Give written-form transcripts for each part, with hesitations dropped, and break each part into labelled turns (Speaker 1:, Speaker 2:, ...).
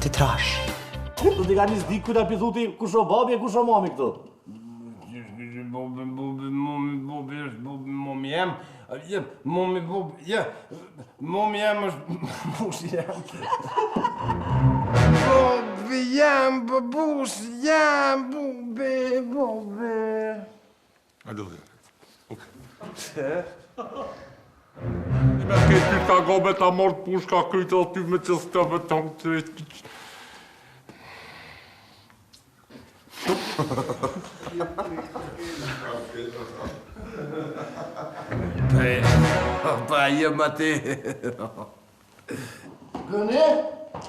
Speaker 1: ti trash.
Speaker 2: Do t'i ka një zdi kujta pithuti kusho babi e kusho mami këtu.
Speaker 3: Bobi është momi jem. Momi jem është bush jem. Bobi jem, bush jem, bobi.
Speaker 4: Hajde dhe. Që? I me t'ke ty ka gobe ta mort pushka kryta aty me që s'tëve të më të rejtë.
Speaker 3: Pa jem ati.
Speaker 2: Gëni?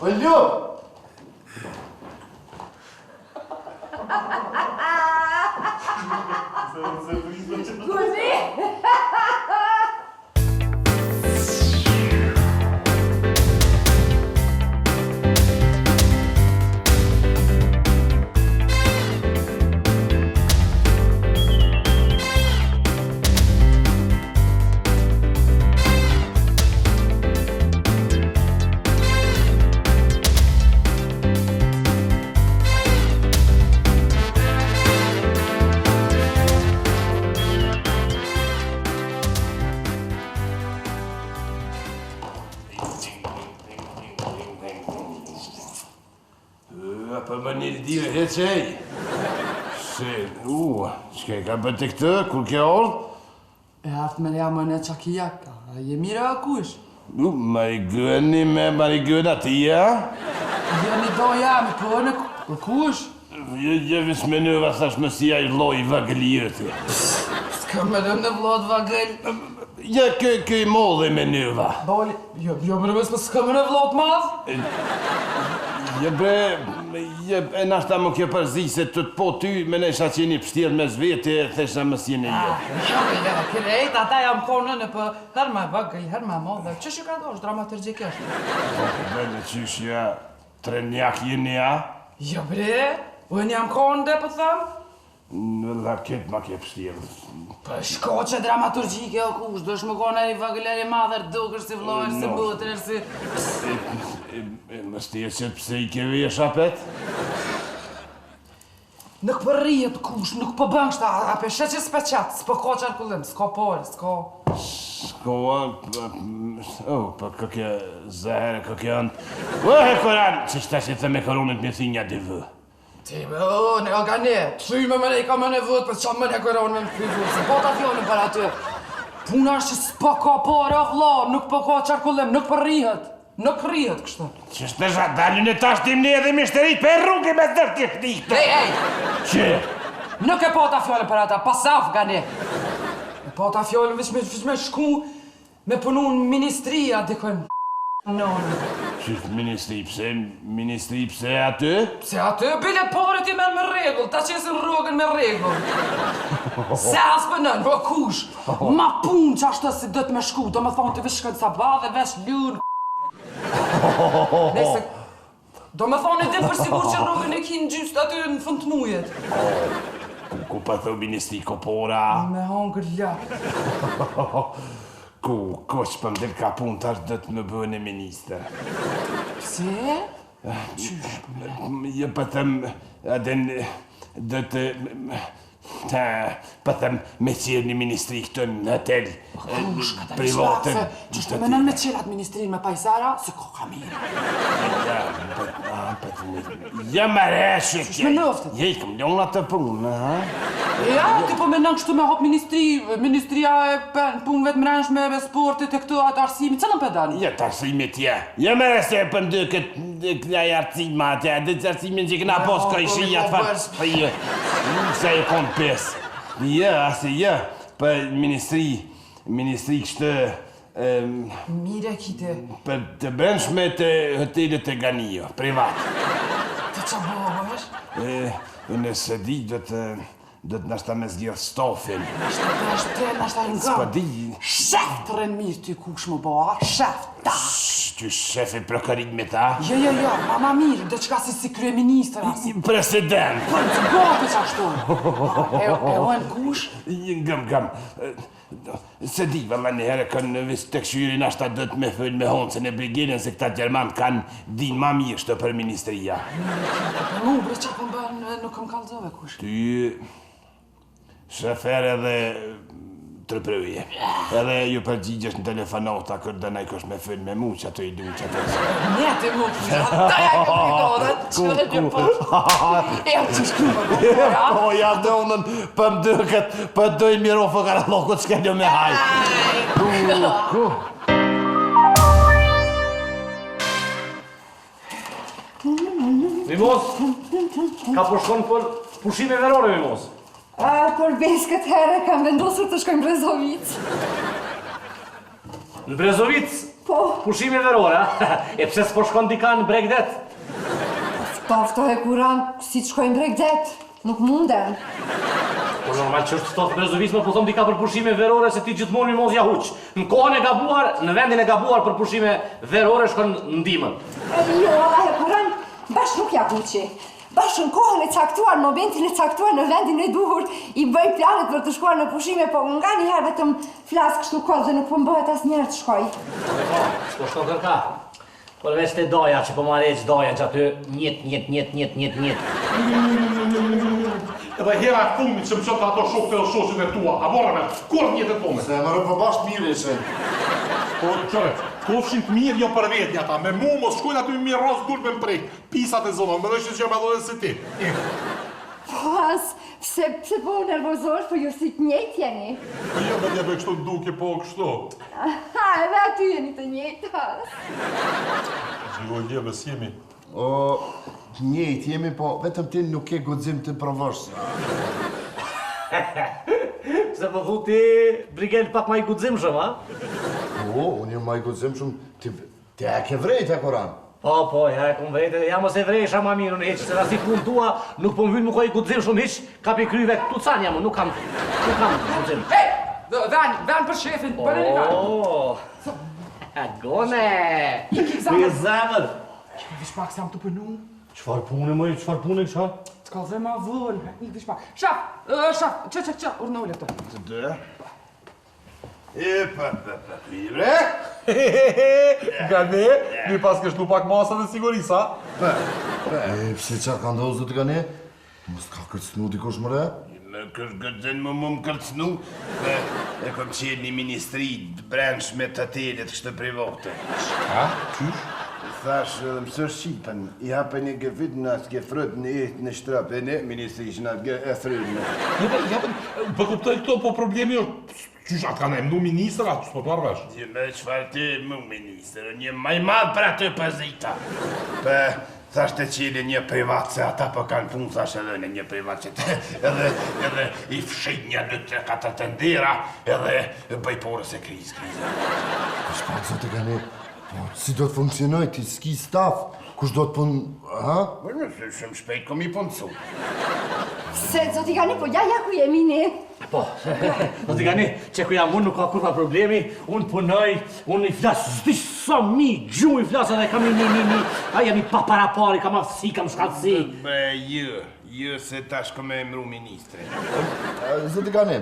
Speaker 2: O ljo!
Speaker 5: Così?
Speaker 3: Për më një lidhime heqej. Se, çka ka bërë të këtë, kur ke ardhë?
Speaker 1: E hartë me leja më në qakia, je mire a kush?
Speaker 3: Marigëni me marigëna ti, ja?
Speaker 1: Je një do jam, po në kush?
Speaker 3: Je vis me nëva thash me si aj loj vagëljëti.
Speaker 1: S'ka me në vlot vagël.
Speaker 3: Ja, këj modhe me nëva.
Speaker 1: Boli, jo më nëmës më s'ka me në vlot madh?
Speaker 3: Je bre, e nashta më kjo përzi se të po ty me nesha qeni pështirë me zveti e thesha më s'jeni jo.
Speaker 1: Ja, kërejt, ata jam konë në për her ma vagëj, her ma modhe. Qësh ju ka dosh, dramaturgjik është?
Speaker 3: Bele qysh ja, trenjak jeni ja?
Speaker 1: Jo bre, unë jam konë dhe për thëmë?
Speaker 3: Në laket ma ke pështirë.
Speaker 1: Për shko që dramaturgjike o kush, do shmë konë e një vagëleri madher, dukër si vlojër, si bëtër, si...
Speaker 3: Më stje që pse i ke vesh apet?
Speaker 1: Nuk për rrihet kush, nuk për bën kështa, a për shetë që s'pe qatë, s'pe ka qarkullim, s'ka porë, s'ka...
Speaker 3: S'ka... për këke zahre, këke anë... He Koran, që shta që të me koronit me thinja dy vë.
Speaker 1: Ti me, në ka ne, ty me me ka me në vët, për që me në koron me më kryvur, se po ta fjoni për aty. Puna është që s'po ka porë, o vla, nuk po ka qarkullim, nuk për rrihet. Nuk rrihet kështu.
Speaker 3: Që shtësha dalin e tash tim ne edhe mishterit për rrugi me dërti shtikë.
Speaker 1: Ej!
Speaker 3: Që?
Speaker 1: Nuk e po ta fjallin për ata, pasaf ka ne. E po ta fjallin vish me shku me punu në ministria dikon.
Speaker 3: Qysh ministri pse aty?
Speaker 1: Pse aty, bile pare ti merë me regull, ta qesin rrugën me regull. Se as për nën, po kush? Ma pun që ashtë si dët me shku, do më thonë të vish shkën sabah dhe vesh lunë. Nese, do me thonë e dhe për sigur që rrugën e kinë gjyst aty në fund të mujet.
Speaker 3: Ku pa thë ministri kopora?
Speaker 1: Me hongër lak.
Speaker 3: Ku që për mdel ka pun tash dhe të më bëhen e minister.
Speaker 1: Pse? Qysh?
Speaker 3: Je për thëm, adhen dhe të... për thëm me qirë një ministri këtë në hotel privatën.
Speaker 1: Qështë të menën me qirat ministrin me pajsara, se ko ka mirë.
Speaker 3: Ja më reshë
Speaker 1: Qështë me nëftet?
Speaker 3: Je i këm ljona të punë, ha?
Speaker 1: Ja, ti po menën kështu me hop ministria e punë vetë mrenshme me sportit e këtu atë arsimi, cëllën për dani?
Speaker 3: Ja të arsimit, ja. Ja më reshë e për ndë këtë kënjaj arsima, atja, dhe të arsimin që këna posë ka ishi jatë fatë. Se e konë pesë. Ja, asë ja, për ministri kështë...
Speaker 1: Mire kite.
Speaker 3: Për të brendshme të hotelit e Ganio, privat.
Speaker 1: Të që bëhë është?
Speaker 3: Nëse di, do të nashta me zgjith stofin.
Speaker 1: Nashta nga.
Speaker 3: S'pa di.
Speaker 1: Shef të rënë mirë ty kush më bëha, shef, ta.
Speaker 3: Që shefi prokurit me ta?
Speaker 1: Jo, ma mirë, dhe qka si kryeministër asë.
Speaker 3: President.
Speaker 1: Po, të gati që ashtu. E ojnë kush?
Speaker 3: Gëm. Se di, valla një herë kanë vis të këshyrin ashta dët me fëll me honcën e brigadën se këta Gjerman kanë din ma mirë shtë për ministria.
Speaker 1: Mu, bre që për bërë nuk kam kalzove kush.
Speaker 3: Ty, shefer edhe tërprëvje. Edhe ju përgjigjesh në telefonata kër dënaj kësh me fëll me mu që ato i du që ato e
Speaker 1: Njete mu, daja e këpër i do, e o që shkruva.
Speaker 3: Po, ja dhe unën për mdëket, për dojnë miro fë kara lokët s'ke me haj.
Speaker 2: Mimos, ka përshkon për pushime verore, Mimos.
Speaker 6: Për besë këtë herë kam vendosur të shkojmë Brezovic.
Speaker 2: Në Brezovic?
Speaker 6: Po.
Speaker 2: Pushime verore, a? E pse s'po shkon dika në Bregdet?
Speaker 6: Ftoftoj kuran, si të shkojmë Bregdet, nuk munden.
Speaker 2: Po normal që është ftoft Brezovic, më po thom dika për pushime verore se ti gjithmonë Mimos ja huq. Në kohën e gabuar, në vendin e gabuar për pushime verore shkon ndimën.
Speaker 6: Jo, Allah e kuran, bash nuk ja huqi. Bashkë në kohën e caktuar, në momentin e caktuar, në vendin e duhur, i bëj planet për të shkuar në pushime, po nga njëherë vetëm flasë kështu kohë dhe nuk po mbëhet as njerë të shkoj.
Speaker 2: Po, s'po shkon kërka. Përveç të doja që po marreq doja që aty njët.
Speaker 4: Edhe hera fundit që më qëtë ato shokët e shoqet e tua, a morë me, kur njëtet tome?
Speaker 7: Se më rëpë bashkë mirë ishe.
Speaker 4: Po, qëre, kofshin të mirë jo për vetja ata, me mu mos shkojnë aty mirë rosë dur me më prejkë, pisat e zonë, më dojshë që jam edhe si ti.
Speaker 6: Po as, pse po nervozosh, po ju si të njëjtë jeni.
Speaker 4: Po jo, me djebe kështu duke po kështu.
Speaker 6: Aha, edhe aty jeni të njëjtë as.
Speaker 4: Gjiko jebe s'jemi.
Speaker 7: O, njëjtë jemi, po vetëm ti nuk ke guxim të provosh.
Speaker 2: Se po thu ti brigend pak ma i guximshëm, a?
Speaker 7: Po, unë jam ma i guxim shumë, ti e ke vrejt e Koran.
Speaker 2: Po, ja e kom vrejtë, ja mos e vrejsha ma mirë në heq, se rasti punë tua nuk po më vynë më koj guximshëm hiq, ka pi kryve këtu canë jam, nuk kam guxim.
Speaker 1: Hej, ven për shefin, për e një ven.
Speaker 2: Agone!
Speaker 1: Zamër.
Speaker 2: Me zamër!
Speaker 1: Vish pak se jam të përnu.
Speaker 2: Qfar pune kësha?
Speaker 1: Të kalzoj ma vëllë, vish pak. Shaf, që, urnë ullë të.
Speaker 3: Të dë? Bre?
Speaker 4: Nga ne, mi pas kështu pak masat e sigurisa.
Speaker 7: Pse qa ka ndozë dhe të ka ne? Mos ka kërcnu dikosh më re?
Speaker 3: Më kërgëdzën më kërcnu, e kom qenë një ministri të brendshme të telit kështë private.
Speaker 4: Ha? Qysh?
Speaker 3: Thash, mësër Shqipen, i hape një gëfit në atë ke frët në ehtë në shtrap, e ne, ministri ishë në atë e frënë.
Speaker 4: Po kuptoj këto, po problemi është, qysh atë ka në emnu ministra, s'po të arvesh?
Speaker 3: Me qëfar të mu ministrë, një maj madhë për atë pozita. Për thash të qili një privat, se ata po kanë punë, thash edhe në një privat që të edhe i fshit një 2-3-4 të ndira, edhe bëj porës e krizë.
Speaker 7: Shpak zote ka ne, po si do të funksionoj, ti s'ki staf, kush do të punë, ha?
Speaker 3: Bërë, shumë shpejt kom i punësu.
Speaker 6: Se zoti ka ne, po ja ku jemi ne.
Speaker 2: Po, do t'i gani, që ku jam unë nuk ka kurva problemi, unë punoj, unë i flasë, zdi sa mi, gjumë i flasë edhe kam a jam i paparapari, kam aftësi, kam shkatësi.
Speaker 3: Be, jë se tash kom e emru ministre.
Speaker 7: Zote ka ne,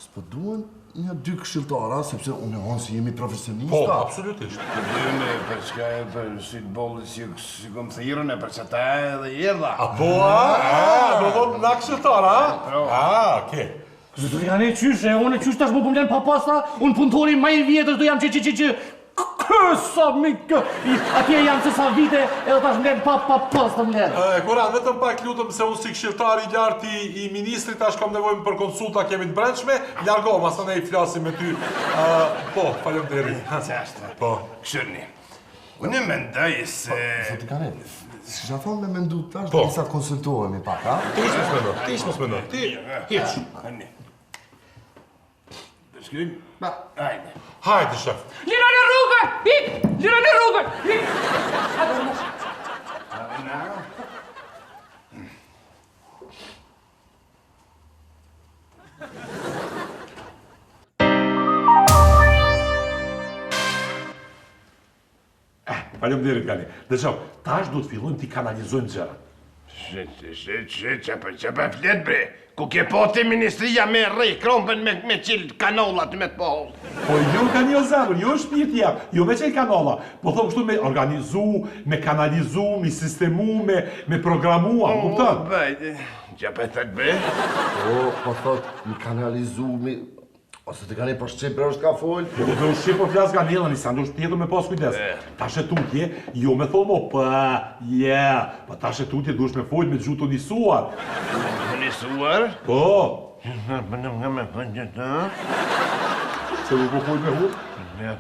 Speaker 7: s'po duen një 2 këshiltara, sepse unë e honë si jemi profesionista.
Speaker 4: Po, absolutisht.
Speaker 3: Të dyme, për shka e për si të bollit si kom thirën e për që ta edhe jedha.
Speaker 4: Po, do të në këshiltar, a? Ke.
Speaker 2: Do t'i gani qyshe, unë qysh tash më pëmlen pa pasta, unë punëtori ma i vjetër, do jam që, kësa mikë, atje jam që sa vite, edhe tash mlen pa pasta mlen.
Speaker 4: Koran, vetëm pak lutëm se unë si këshiltar i lartë i ministrit, tash kam nevojmë për konsulta kemi të brendshme, largohëm, asa ne i flasim me ty. Po, falem të eri.
Speaker 3: Qashtë.
Speaker 4: Po.
Speaker 3: Këshërni. Unë e mendoj se...
Speaker 7: Zote ka ne, s'kisha thonë me mendu tash,
Speaker 4: Po.
Speaker 7: dhe sa të konsultohemi pak, ha?
Speaker 4: Ti ish mos mendoj, ti hiq.
Speaker 3: Hëni. Përshkrim?
Speaker 1: Ba.
Speaker 3: Hajde.
Speaker 4: Hajde, shef.
Speaker 1: Lira në rrugën, hik, lira në rrugën, hik. Hajde, unë.
Speaker 3: Hajde, naro.
Speaker 4: Faleminderit Gani. Dhe qo, tash du të fillojmë t'i kanalizojmë gjërat.
Speaker 3: Që për flet bre, ku ke po ti ministria me rrej, krompen me qil kanollat me të pohol.
Speaker 4: Po jo Gani o zemër, jo shpirti jam, jo me qel kanolla, po thom kështu me organizu, me kanalizu, me sistemu, me programu, a kupton?
Speaker 3: Që për thët bre?
Speaker 7: O, po thot, mi kanalizu, mi... Ose të kanë për shqip bre është ka folë?
Speaker 4: Jo, do shqip po flas Ganela, nisa ndoshtë tjetër me pas kujdes. Tash e tutje, jo me thomo, pa tash e tutje duhesh me folë me gjuhë të nisuar.
Speaker 3: Nisuar?
Speaker 4: Po. Se u po folë me hu?
Speaker 3: Me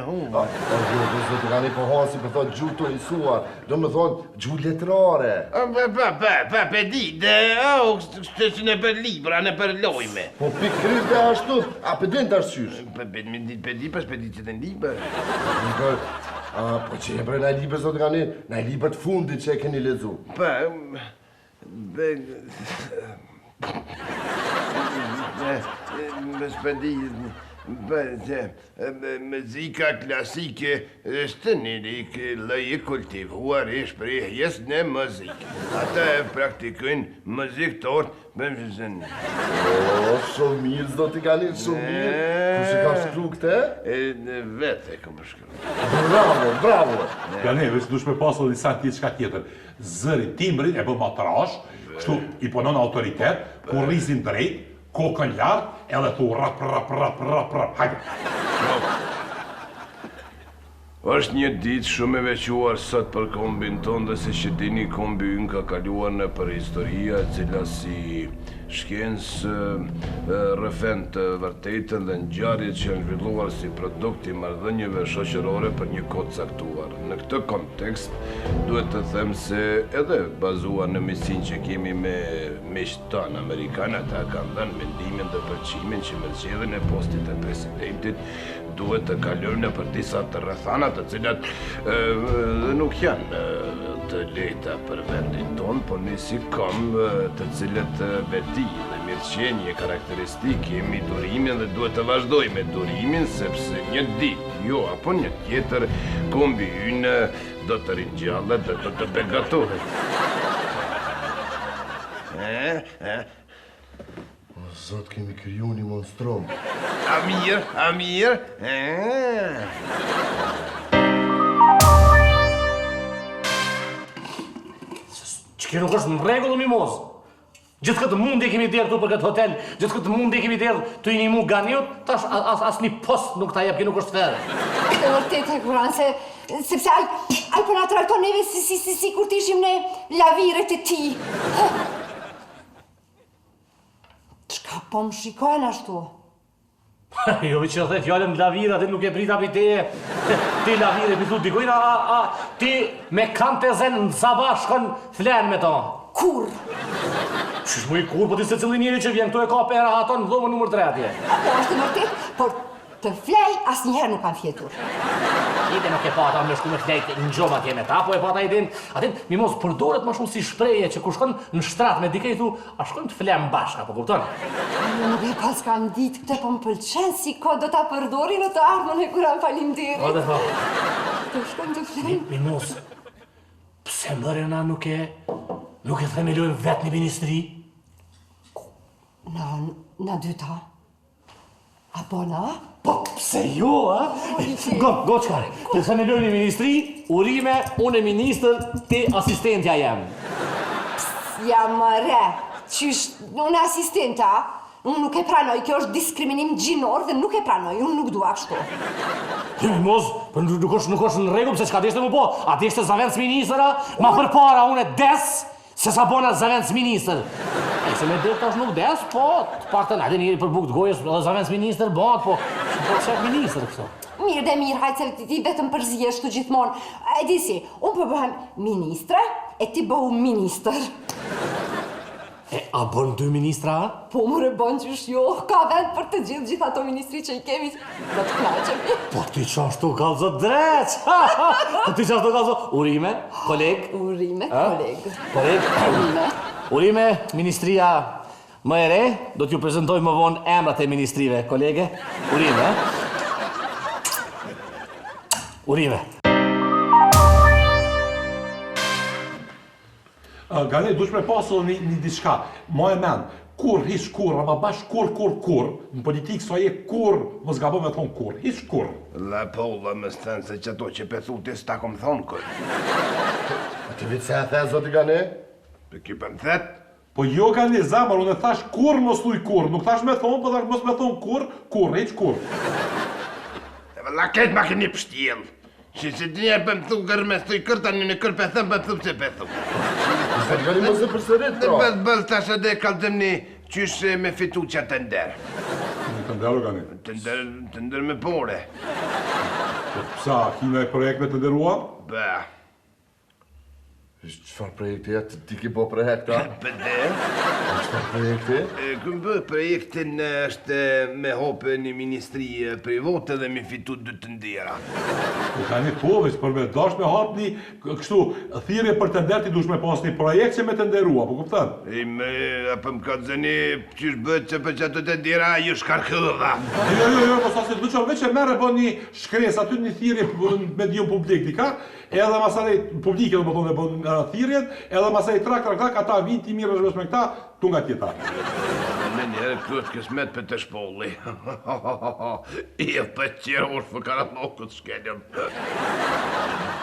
Speaker 3: hu.
Speaker 7: O, jo, të kanë për hasi për thot gjuhë të nisuar, do me thonë gjuhë letrare.
Speaker 3: Pa, di, dhe, që në për libra, në për lojme.
Speaker 7: Po pikërisht dhe ashtu, a për din të arshysh?
Speaker 3: Pa di, pas për di që të në liber.
Speaker 7: Po që e bre na liber, zotë kanë, na liber të fundit që e keni lezu.
Speaker 3: Pa, muzika klasike është një lëje kultivuar e shprehjes në muzikë. Ata e praktikojnë muzikë tort për vëzënë.
Speaker 7: O, shumë mirë, zotë kanë, shumë mirë. Kush e ka shkru këte?
Speaker 3: Vete e këmë shkru.
Speaker 7: Bravo.
Speaker 4: Gani, veç dush me pasu disa qka tjetër. Zëri, timbrin e bë matrash, kështu i punon autoritet, ku rrisin drejt, kokën lartë, edhe thu rap, hajde.
Speaker 3: Është një ditë shumë e veçuar sot për kombin tonë dhe se që dini kombi ynë ka kaluar në për historia cila si shkencë rëfen të vërtetën dhe ngjarjet që janë zhvilluar si produkt i marrëdhënieve shoqërore për një kohë caktuar. Në këtë kontekst duhet të them se edhe bazuar në miqësinë që kemi me miqtë tanë amerikanë, ata kanë dhënë mendimin dhe përqimin që me zgjedhjen e postit të presidentit duhet të kalojnë në për disa të rrethana të cilat nuk janë të lehta për vendin tonë, por ne si kom të cilët veti dhe mirëqenie karakteristik kemi durimin dhe duhet të vazhdojmë me durimin sepse një ditë, jo apo një tjetër, kombi ynë do të ringjallet dhe do të begatohet.
Speaker 7: O, zotë kemi kryu një monstrum.
Speaker 3: A mirë?
Speaker 2: Që kjo nuk është në regullë, mimoz. Gjithë këtë mundi kemi derë këtu për këtë hotel, gjithë këtë mundi kemi derë të i një mu Ganiut, tash as një post nuk ta jep, kjo nuk është ferë.
Speaker 6: E vërtet e kuran, sepse ai po na trajton neve si kur t'ishim ne laviret e ti. Çka po më shikojnë ashtu?
Speaker 2: Jo, vi që the fjallën lavira, ti nuk e prita për ti lavire, për thu dikojnë, ti me kante zen në Zaba shkon flenë me ta.
Speaker 6: Kur?
Speaker 2: Qysh mu i kur, po ti se cili njeri që vjen këtu e ka pera ato në dhomën numër 3 atje.
Speaker 6: Apo është e vërtet, por të flej asnjëherë nuk kam fjetur.
Speaker 2: Ide nuk e pata me shku me flejt në gjomë atje me ta, po e pata idin, atin mimoz përdoret më shumë si shpreje që kur shkon në shtrat me dike i thu, a shkon të flem bashka, po kupton?
Speaker 6: Nuk e pas kam ditë këtë, po më pëlqen si ko do ta përdori në të ardhmën e kuran falimderit.
Speaker 2: O dhe po.
Speaker 6: Të shkon të flej.
Speaker 2: Mimoz, pse mërëna nuk e themelojnë vetë një ministri?
Speaker 6: Na dyta. Apo na?
Speaker 2: Po, pse jo, a? Go qkare, të themelojnë një ministri, urime, unë e minister, ti asistentja jem.
Speaker 6: Ja më re, qysh, unë asistenta, unë nuk e pranoj, kjo është diskriminim gjinor dhe nuk e pranoj, unë nuk dua kështu.
Speaker 2: Mimoz, për nuk është në rregull, pse çka deshte më po? A deshte zavendës ministra, ma përpara unë e des, se sa bona zavendës minister. E se me dhe tash nuk des, po, të pak të në njëri për bukë të gojës, edhe zavendës minister bëhat, po, që qëtë minister këso.
Speaker 6: Mirë dhe mirë, hajtë se ti vetëm përziesh të gjithmonë. E di si, unë për bëhem ministre, e ti bëhu minister.
Speaker 2: E, a bën 2 ministra?
Speaker 6: Po më rëbën qysh jo, ka vend për të gjithë ato ministri që i kemi, do të knaqemi.
Speaker 2: Po ti qashtu kalzo dreq! Po ti qashtu kalzo, urime, koleg.
Speaker 6: Urime, koleg.
Speaker 2: Koleg, urime, ministria më e re, do t'ju prezentoj më vonë emrat e ministrive, kolege. Urime, Urime.
Speaker 4: Gane, dush me pasu një diçka. Ma e men, kur, hiç kur, ama bash kur. Në politikë sa je kur, mos gabo me thonë kur, hiç kur.
Speaker 3: La polla më stënë se që ato që pethu ti s'ta kom thonë kur.
Speaker 7: Ti vitë se e the, zoti Gane?
Speaker 3: Për ky për më thetë.
Speaker 4: Po jo Gane, zamër, unë thash kur mos thuj kur, nuk thash me thonë, po thash mos me thonë kur, hiç kur.
Speaker 3: La ketë ma këni pështjel. Që që të njerë për më thu kërë me thuj kërë, tani në kërë për thëmë për thu që për thu.
Speaker 7: Zoti Gane mos e përsërit,
Speaker 3: Në
Speaker 7: pra.
Speaker 3: bëllë tash edhe kaldëmni qysh me fitu që të nderë.
Speaker 4: Të nderu Gane.
Speaker 3: Të ndërë me pore.
Speaker 4: Po psa, kina e projekt me të nderuar?
Speaker 3: Ba,
Speaker 7: Çfarë projekti jetë? Ti ki bo projekta?
Speaker 3: pëde.
Speaker 7: Çfarë projekti?
Speaker 3: Këmë bë projektin është me hope një ministri private dhe me fitu dy të ndera.
Speaker 4: Po tani po, veç për me dash me hap një kështu thirrje për të nderë ti dush me pas një projekt që me të nderua, po kupton?
Speaker 3: Apë më ka zëni qysh bëtë që për që të ndera ju shkarkëdha.
Speaker 4: Jo, mos asë duqo veç e merre bën një shkres aty një thirrje në medium publik dika, edhe masaj publike do më thonë bën thirrjen, edhe masaj trak, ata vinë ti mirë është me këta, tu nga tjeta.
Speaker 3: Në njerë këtë kësmet për të shpolli. I e për qërë është fëkarat lokët shkeljëm.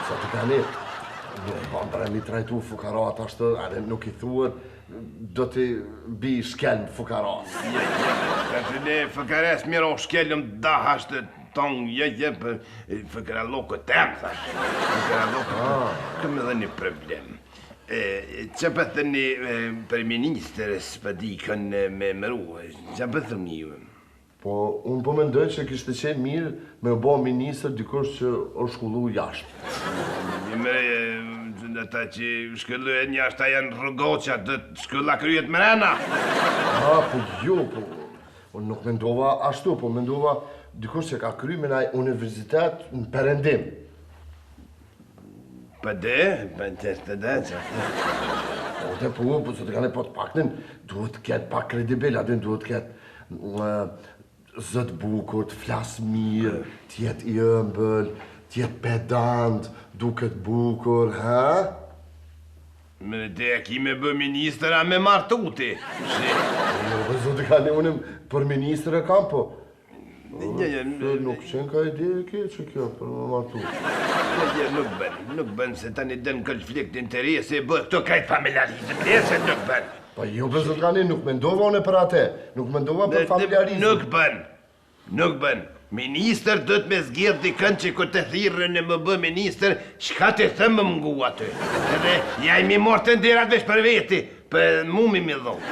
Speaker 7: Zoti Gane, për e mi trajtu fukarat ashtë, edhe nuk I thuët, do t'i bi shkelm fukarat.
Speaker 3: Ka të ne fëkares mirë o shkeljëm da hashtë tonë, për fëkarat lokët temë, thash. Fëkarat lokët, këmë edhe një problem. Që për thëni për ministrës për dikën me mëru, që për thëni ju?
Speaker 7: Po, unë po mendoj që kishte qenë mirë me u bo ministër dikush që o shkullu jashtë.
Speaker 3: Ata që shkëllu e njashtë a janë rëgoqa, të shkëlla kryet mrena.
Speaker 7: Po jo, po, unë nuk mendova ashtu, po mendova dikush që ka kry me naj universitet në Perëndim.
Speaker 3: Për të dhe që.
Speaker 7: Po, Zoti Gane, po të paknin, duhet ketë pak kredibil, adin duhet ketë zët bukur, të flasë mirë, tjetë I ëmbël, tjetë pedant, duket bukur, ha?
Speaker 3: Më te e ki me bë minister, a me martuti.
Speaker 7: Jo, Zoti Gane, unë për ministrë e kam, po. Nuk qenë ka ide e keqe kjo për më martu.
Speaker 3: Nuk bën se tani dën konflikt interesi, bë këto krejt familjarizm, se nuk bën.
Speaker 7: Po jo, për Zoti Gane, nuk mendova unë për atë, nuk mendova për familjarizm.
Speaker 3: Nuk bën. Minister do të me zgjedh dikën që kur të thirrën e më bë minister, çka të thëmë më ngu aty. Edhe ja I mi morë të nderat veç për veti, për mu mi dhonë.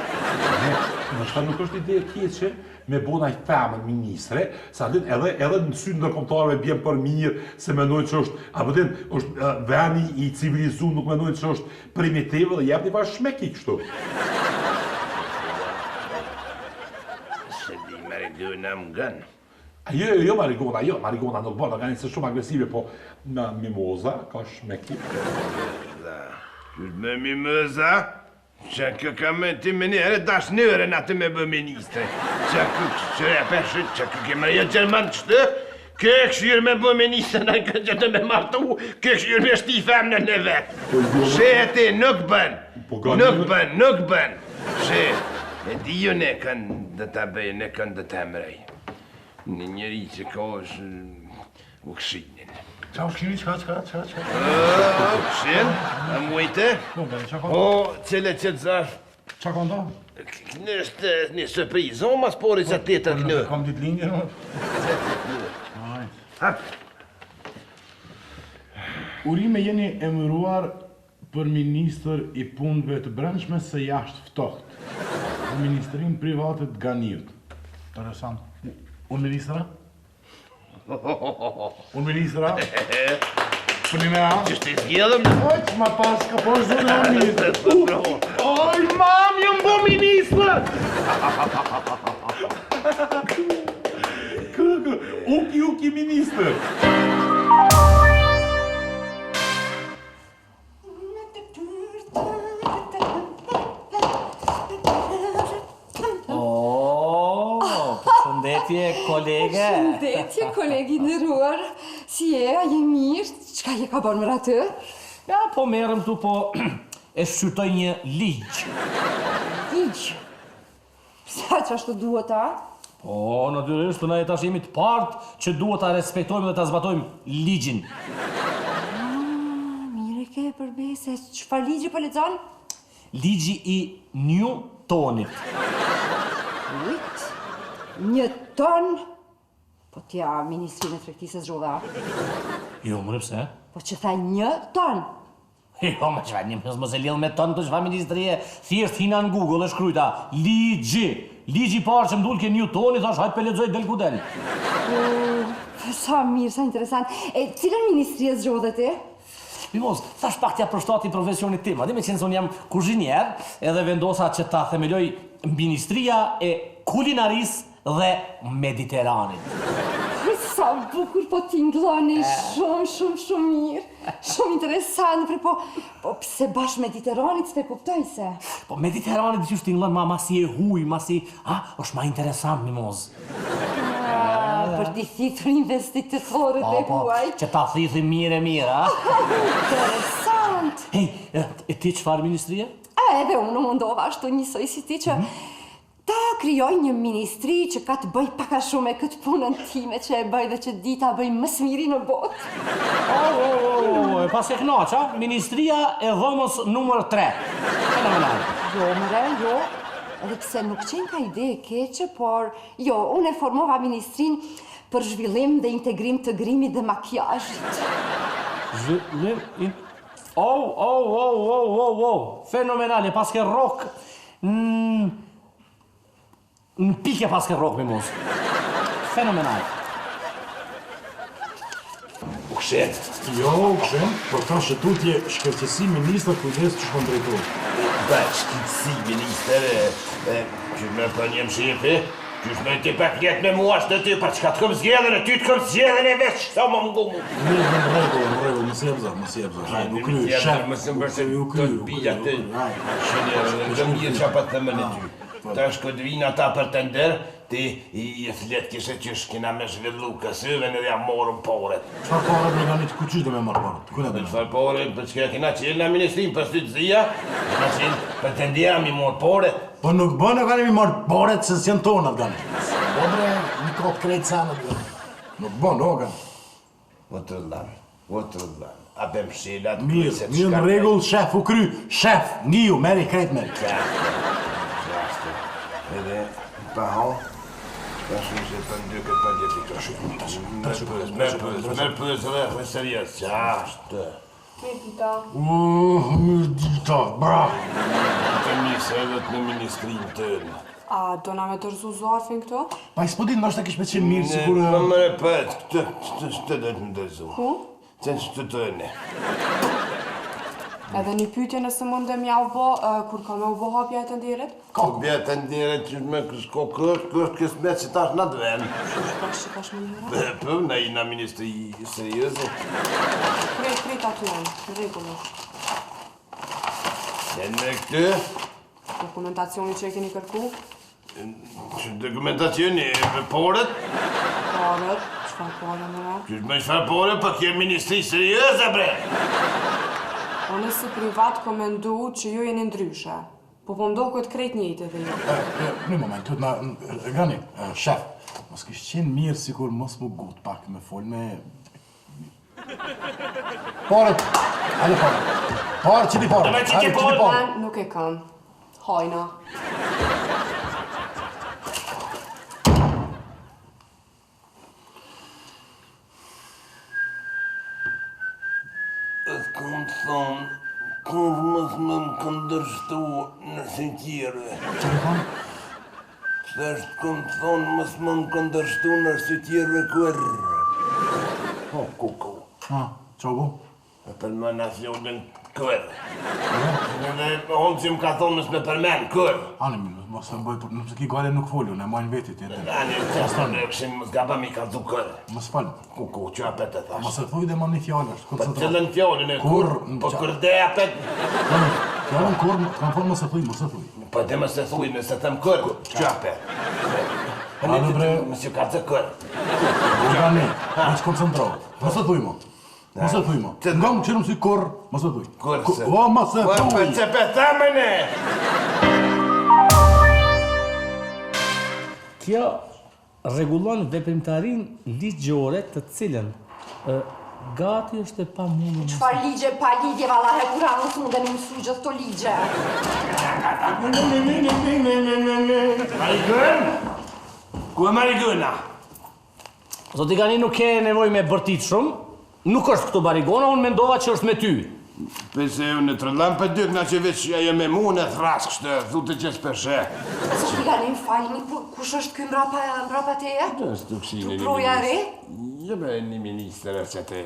Speaker 4: Nështë nuk është ide e keqe me bona I femën ministre, sa din edhe në sy ndërkombëtarëve bjen për mirë, se mendojnë që është veni I civilizuar, nuk mendojnë që është primitiv dhe jep një pas shmeki kështu.
Speaker 3: Se di Marigona më gënë.
Speaker 4: Jo, Marigona nuk bërë, nga njëse shumë agresive, po në mimoza, ka shmeki.
Speaker 3: Me mimoza? Që kë ka me ti me njëre dash njëre në atë me bë ministre. Që kë këshyre përshit, që kë kemë rejë Gjerman qëtë, kë këshyre me bë ministre në këtë që të me martu, kë këshyre me shti femnë në vetë. Shë e ti nuk bën, nuk bën. Shë, e di ju ne kënë dhe ta bëjë, ne kënë dhe ta mrej. Në njëri që ka është u këshinin.
Speaker 2: Qa u shkimi, qa?
Speaker 3: Këshin, a mujte? O, cile që të zashë.
Speaker 2: Qa ka nda?
Speaker 3: Kënë është një surprizë, o mas pori që të të kënë.
Speaker 2: Kam ditë linjë, no?
Speaker 3: Hap.
Speaker 5: Urime jeni emëruar për ministër I punëve të brendshme së jashtë ftoht. Në ministrin privatet Ganiut. Interesant. Unë ministra? Unë ministra? Për një me a?
Speaker 3: Qështë I zgjedhëm?
Speaker 5: Oj, ma pas ka po zonë në ministrë. Oj, mam, jëm bo ministrë!
Speaker 4: Uki minister!
Speaker 2: Shëndetje, kolege.
Speaker 6: Shëndetje, kolegi ndëruar. Si a je mirë? Qka je ka bërë më atë?
Speaker 2: Ja, po merëm tu, po e shqyrtoj një ligj.
Speaker 6: Ligj. Sa që ashtu duhet, a?
Speaker 2: Po, natyrisht, na tash jemi të partë që duhet ta respektojmë dhe ta zbatojmë ligjin.
Speaker 6: Mire ke përbese, çfarë ligji po lexon?
Speaker 2: Ligji i Newtonit.
Speaker 6: Ujt, 1 ton? Po tja, Ministrinë e Tregtisë zgjodha.
Speaker 2: Jo, më pse?
Speaker 6: Po që tha 1 ton.
Speaker 2: Jo, më çfarë, një mos e lidh me ton, të çfarë ministrie, thjesht hina në Google e shkruajta ligji. Ligji i parë që m'dul ke Newtoni, thash hajt pe lexoj del ku del.
Speaker 6: Sa mirë, sa interesant. E cilën ministri e zgjodhe ti?
Speaker 2: Mimoz, thash pak t'ja përshtati profesionit tim, adi me qenë se unë jam kuzhinier, edhe vendosa që ta themeloj Ministria e Kulinarisë dhe Mediteranit.
Speaker 6: Sa bukur po ti ngloni, shumë mirë. Shumë interesant, po pse bash Mediteranit s'te kuptoj se.
Speaker 2: Po Mediteranit që shtinglon ma si e huj, ma si, është ma interesant, Mimoz.
Speaker 6: Për t'i thitur investitorët e huaj.
Speaker 2: Që ta thithi mire, a?
Speaker 6: Interesant.
Speaker 2: Hej, e ti çfarë ministrie?
Speaker 6: Edhe unë mundova ashtu njësoj si ti që ta krijoj një ministri që ka të bëj paka shumë me këtë punën time që e bëj dhe që di ta bëj më së miri në botë.
Speaker 2: E pas e knaqa, Ministria e Dhomës numër 3. Fenomenal.
Speaker 6: Jo, mëre, jo. Edhe pse nuk qenë ka ide e keqe, por jo, unë e formova ministrin për zhvillim dhe integrim të grimit dhe makjazhit.
Speaker 2: Zhvillim... Fenomenal, e pas ke rock... Në pike pas ke rock, Mimoz. Fenomenal.
Speaker 3: U kshen.
Speaker 5: Jo, kshen, por ta shëtutje shkërqësi ministër kujdes që shkon drejtu.
Speaker 3: Ba, shkërqësi ministër, që me për njem shefi, që me ti pak jetë me mua shtë ty, pa qka të këm zgjedhën e ty të këm zgjedhën e veç, sa më ngu mu.
Speaker 5: Në regull, mësë jebza. Hajde, u kry, shef.
Speaker 3: Mësë më përse të bija të shënjerë, dhe më gjithë që pa të thëmën e ty. Ta është këtë vinë ata për të ndërë, ti i flet kishe që shkina me zhvillu kësëven edhe ja morën poret.
Speaker 5: Qfar pare breganit ku qysh dhe me marrë parët? Kuna dhe?
Speaker 3: Qfar poret, për çka kina qenë në ministrim për së të zia, kina qenë për të ndjera mi morë poret.
Speaker 5: Po nuk bënë e kanë mi marrë parët se s'janë tonat gani. Po bre, një kopë krejtë sanët. Nuk bënë, o gani.
Speaker 3: O të rëdhan, a bem shilat,
Speaker 5: Mirë në regull, shef, u kry, shef, ngiju, meri, krejtë meri.
Speaker 3: Edhe, pa ho, ta shumë që të ndyke pa gjeti ka shumë. Me pëzë dhe serios, që ashtë.
Speaker 6: Tita.
Speaker 5: Mirë dita, bra.
Speaker 3: Të misë edhe të në ministrin tënë.
Speaker 8: A do na me tërzu zarfin këto?
Speaker 5: Pa i s'podin, nështë ta kish me qenë mirë, si kur...
Speaker 3: Më më repet, këtë dhe të më dërzu.
Speaker 8: Ku?
Speaker 3: Që që të tëne.
Speaker 8: Edhe një pyetje nëse mundem ja u bë, kur ka me u bë hapja e të ndirit?
Speaker 3: Ka bjetë të ndiret që me kësko kështë kësmet që tash në të venë.
Speaker 8: Po shikash më njëra?
Speaker 3: Për, na i na ministri seriose.
Speaker 8: Krejt aty janë, në rregullisht.
Speaker 3: E në këtë,
Speaker 8: Dokumentacioni që e keni kërku?
Speaker 3: që dokumentacioni e porët,
Speaker 8: Parët, çfarë parë mëra?
Speaker 3: që me shfar porët, për kjo ministri seriose, bre.
Speaker 8: Unë si privat ko mendu që ju jeni ndryshe. Po ndohë këtë krejt njëjtë edhe ju.
Speaker 5: Një moment, të na... Gani, shef, mos kish qenë mirë si kur mos mu gut pak me fol me... Parët, hajde parët. Parët, qiti parët.
Speaker 3: Dëme qiti parët.
Speaker 8: Men nuk e kam. Hajna.
Speaker 3: Kom thonë, kur mos më këndërshtu në sëtjere.
Speaker 5: Që ke thonë?
Speaker 3: Thështë kom thonë, mos më këndërshtu në sëtjere kërë. O, kuku.
Speaker 5: Qogu?
Speaker 3: Me përmenacionin kërë. Dhe onë që më ka thonë mos me përmen kërë.
Speaker 5: Ani, mos e mboj, nëse ki gale nuk folu, ne majnë vetit jetë.
Speaker 3: Ani, që në këshim mos gaba mi ka dhu kërë.
Speaker 5: Mos falë.
Speaker 3: Kuku, që apet e thash.
Speaker 5: Mos e thuj dhe ma një fjallë është.
Speaker 3: Po cëllën fjallin e kur, po kërde apet.
Speaker 5: Fjallën kur, kam thonë mos e thuj.
Speaker 3: Po dhe mos e thuj nëse them kërë, që apet.
Speaker 5: Ane bre...
Speaker 3: Mos ju ka të kërë.
Speaker 5: Gani, me që koncentrohet. Mos e thuj mo. Mos e thuj, mo. Nga më qenë si korr, mos e thuj.
Speaker 3: Korse.
Speaker 5: O, mos e
Speaker 3: Po
Speaker 5: thuj.
Speaker 3: që pe thamene!
Speaker 2: Kjo rregullon veprimtarinë ligjore të cilën gati është e pamundur.
Speaker 6: Çfarë ligje pa ligje, valla Hekuran, mos mundeni mësu gjithë këto ligje.
Speaker 3: Marigën? Ku e Marigëna?
Speaker 2: Zoti Gani nuk ke nevojë me bërtit shumë, nuk është këtu Barigona, unë mendova që është me ty.
Speaker 3: Pse unë të rëllam për dykna që veç ajo me mu në thrask shtë, thute që s'përshe.
Speaker 6: Zoti Gani, më falni, kush është ky mbrapa teje?
Speaker 3: Është të
Speaker 6: Tu proja re?
Speaker 3: Jo be një minister që të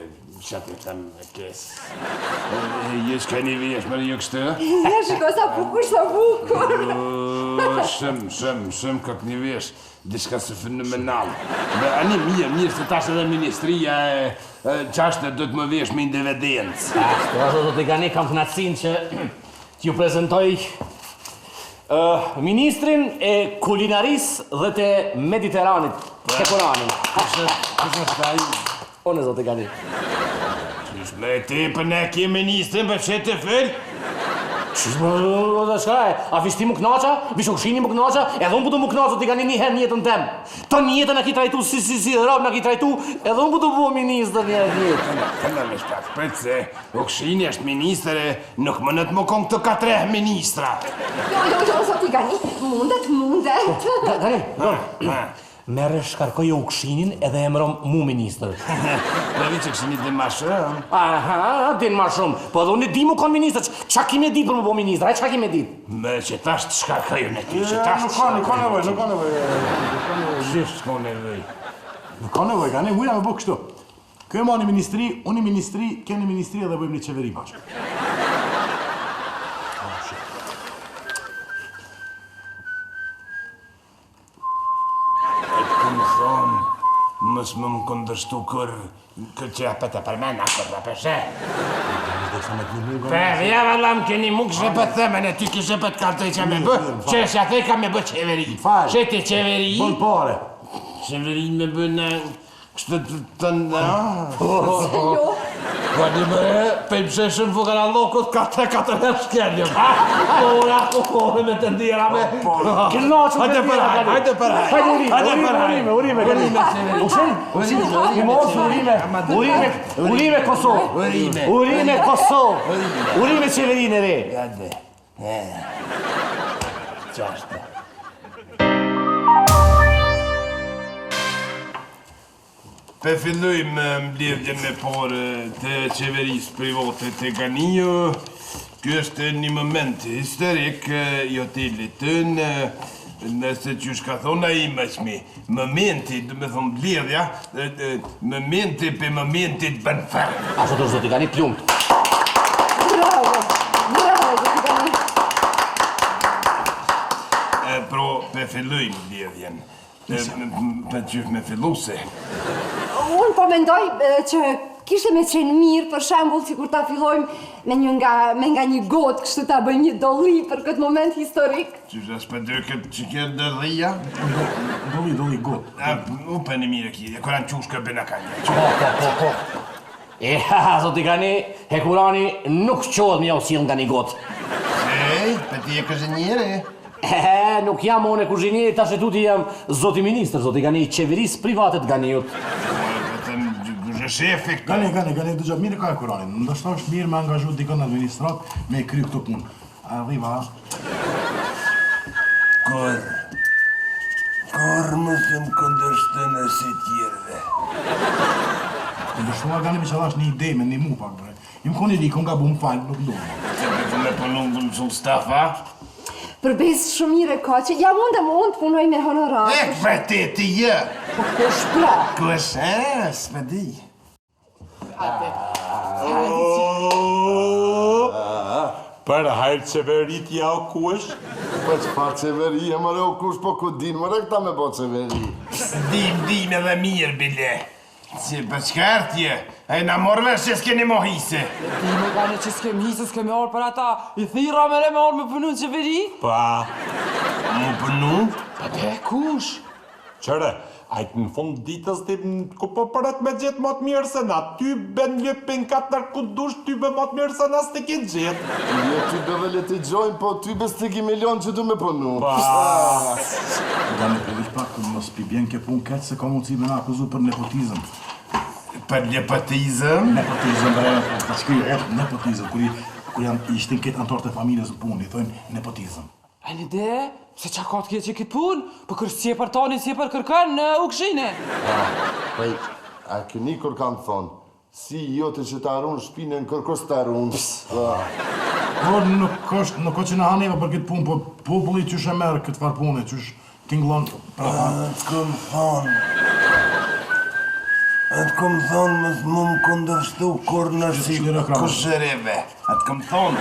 Speaker 3: them e kes. Jesh ka një vijesh më një kështë?
Speaker 6: Ja, shiko sa bukur, sa bukur.
Speaker 3: Shumë këtë një vijesh, diçka së fenomenal. Ani mirë se tash edhe ministria qashtë do të më vesh me individencë.
Speaker 2: Ashtu Zoti Gani, kam kënaqësinë që t'ju prezantoj ministrin e kulinarisë dhe të Mediteranit, Hekuranin.
Speaker 3: Kush është ai?
Speaker 2: Unë Zoti Gani.
Speaker 3: Qysh me ti për ne ke ministrin për që të fëll?
Speaker 2: Shkaj, a fish ti më knaqa, vish u kshini më knaqa, edhe unë budu më knaqa, Zoti Gani një herë në jetën tem. Të një jetën a ki trajtu si rab në ki trajtu, edhe unë budu bu minister një jetë.
Speaker 3: Këllë me shpak, për se u kshini është ministre, nuk më nëtë më kong të katreh ministra.
Speaker 6: Jo, Zoti Gani, mundet.
Speaker 2: Gani, merre shkarkoj u kshinin edhe emrom mu minister.
Speaker 3: Previ që kshini dhe ma shumë.
Speaker 2: Aha, din ma shumë, po edhe unë di mu kon minister, qa kime dit për më bo minister, qa kime dit?
Speaker 3: Me që tash të shkarkojën e ty, që tash të shkarkojën.
Speaker 5: Nuk ka nevoj.
Speaker 3: Shifë s'ko nevoj.
Speaker 5: Nuk ka nevoj, Gani, muja me bo kështu. Kjo ma një ministri, unë një ministri, keni ministri edhe bëjmë një qeveri bashkë.
Speaker 3: Mës më këndërshtu kërë që apete për mena kërë apeshe. Për ja valam keni mu kështë për themen e ty kështë për të kaltoj që me bë, që është atë ka me bë qeveri. Që ti qeveri?
Speaker 5: Bën pare.
Speaker 3: Qeveri me bë në kështë të në...
Speaker 6: Jo.
Speaker 3: Po një mëre, për i pësheshën fukar a lokot, ka 3-4 herë shkenjëm. Ora, me të ndira me... Hajde për hajde, hajde për hajde.
Speaker 2: Urime Kosovë. Urime Kosovë. Urime qeverinë e re.
Speaker 3: Hajde. Qashtë. Pe filloj me mbledhjen me parë të qeverisë private të Ganijo. Ky është një moment historik i hotelit tënë, nëse që shka thona i mëqmi, momenti, dhe me thonë mbledhja, momenti për momentit bën ferë.
Speaker 2: Ashtu të Zoti Gani plumt.
Speaker 6: Bravo, Zoti Gani.
Speaker 3: Pro, pe filloj mbledhjen. Për qyf me filluse.
Speaker 6: Unë po mendoj që kishte me qenë mirë, për shembull, sikur ta fillojmë me nga një gotë, kështu ta bëjmë një dolli për këtë moment historik.
Speaker 3: Qysh as për dërkët që kërë dërdhia?
Speaker 5: Dolli gotë.
Speaker 3: U për një mire kje, këran qush kërë bëna kanje.
Speaker 2: Po. Zoti Gani, Hekurani nuk qohet me ja usil nga një gotë.
Speaker 3: Për ti e këzënjere?
Speaker 2: Nuk jam unë e kuzhinieri, tash e tuti jam Zoti Ministër, Zoti Gani, qeverisë private të Ganiut.
Speaker 3: Shefi
Speaker 5: Gani, dëgja, mirë ka e Kuranin. Ndështë është mirë me angazhu dikën administrat me kry këtë punë. Arriva.
Speaker 3: Kor më thëmë këndërshtën e si tjerëve.
Speaker 5: Këndërshtua Gani me që dhash një ide me një mu pak, bre. Im koni rikon nga bu më falë, nuk ndonë.
Speaker 3: Që me me përnum për mësull stafa?
Speaker 6: Për besë shumë mire ka që ja mund të punoj me honorar.
Speaker 3: Vete ti jë!
Speaker 6: Po kush pra?
Speaker 3: Kush, s'me di.
Speaker 4: Për hajrë qeverit ja o kush?
Speaker 7: Për çfarë qeveri e mëre o kush, po ku din mëre këta me bo qeveri?
Speaker 3: Dim edhe mirë, bile. Që për qëka tje? E na morve që s'keni mo hise.
Speaker 1: Ti me Gani që s'kem hise, s'kemi orë për ata. I thira me re me orë me punu në qeveri?
Speaker 4: Pa,
Speaker 3: Mu përnu?
Speaker 1: Pa te, kush?
Speaker 4: qëre,
Speaker 9: Ajtë në fund ditës ti ku po përret me gjithë më të mirë se na. Ty ben ljepin katër ku dush, ty be më të mirë se na s'ti ki gjithë.
Speaker 7: Jo, ty beve le të gjojnë, po ty be s'ti ki milion që du me punu.
Speaker 5: Gani, përvish pak të mos pi bjen ke pun keq se ka mundësi me na akuzu për nepotizëm.
Speaker 7: Për nepotizëm?
Speaker 5: Nepotizëm, bre, ta shkri nepotizëm, kur janë ishtin këtë antarët e familjes në punë, i thojnë nepotizëm.
Speaker 1: A një de, se qa ka të kje që këtë pun, për kërë si e për tani, si e për kërkan në ukshine.
Speaker 7: Pej, a këni kur kam thonë, si jote që ta arunë shpinën kërkos ta arunë.
Speaker 5: Por nuk ka që në haneva për këtë punë, po populli qysh e merë këtë farë punë, qysh tinglon pra thanë.
Speaker 3: T'kom thonë. T'kom thonë më s'mu më kundërshtu kur në si kushëreve. T'kom thonë.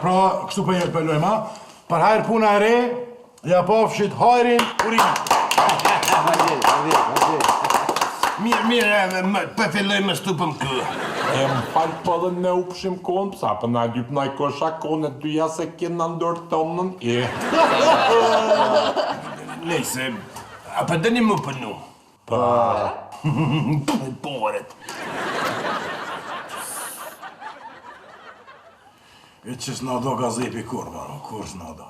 Speaker 5: Pra, kështu për lojma, për hajrë puna e re, ja pafshit hajrin urinë.
Speaker 3: Mirë, për filloj më shtupëm kë.
Speaker 9: E më falë po dhe ne u pëshim kohën, pësa për na lyp na i kosha kohën e dyja se kena ndërë tonën e.
Speaker 3: Lejse, a për dëni më pënu? Poret.
Speaker 5: E që s'na do gazepi kur, baro, kur s'na do.